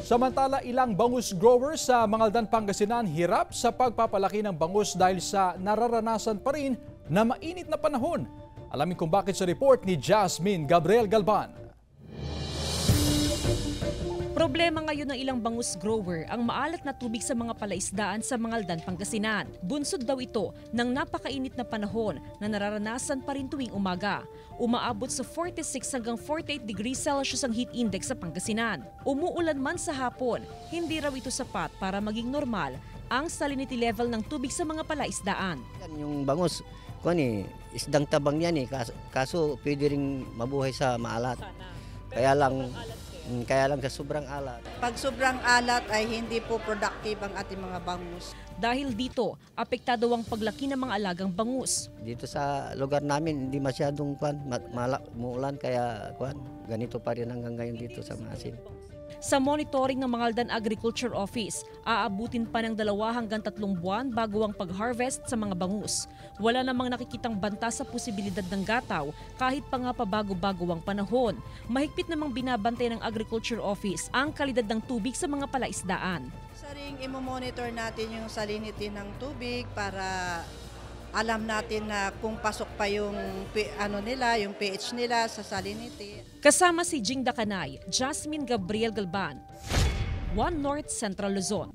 Samantala, ilang bangus growers sa Mangaldan, Pangasinan hirap sa pagpapalaki ng bangus dahil sa nararanasan pa rin na mainit na panahon. Alamin kung bakit sa report ni Jasmine Gabriel Galban. Problema ngayon ng ilang bangus grower ang maalat na tubig sa mga palaisdaan sa Mangaldan, Pangasinan. Bunsod daw ito ng napakainit na panahon na nararanasan pa rin tuwing umaga. Umaabot sa 46 hanggang 48 degrees Celsius ang heat index sa Pangasinan. Umuulan man sa hapon, hindi raw ito sapat para maging normal ang salinity level ng tubig sa mga palaisdaan. Yung bangus, isdang tabang yan kaso pwede rin mabuhay sa maalat. Kaya lang sa sobrang alat. Pag sobrang alat ay hindi po productive ang ating mga bangus. Dahil dito, apektado ang paglaki ng mga alagang bangus. Dito sa lugar namin hindi masyadong muulan kaya ganito pa rin hanggang ngayon dito sa Maasin. Sa monitoring ng Mangaldan Agriculture Office, aabutin pa ng 2 hanggang 3 buwan bago ang pag-harvest sa mga bangus. Wala namang nakikitang banta sa posibilidad ng gataw kahit pa nga pabago-bago ang panahon. Mahigpit namang binabantay ng Agriculture Office ang kalidad ng tubig sa mga palaisdaan. Sa ring imo-monitor natin yung salinity ng tubig para alam natin na kung pasok pa yung yung pH nila sa salinity. Kasama si Jing Dakanay, Jasmine Gabriel Galban, 1 North Central Luzon.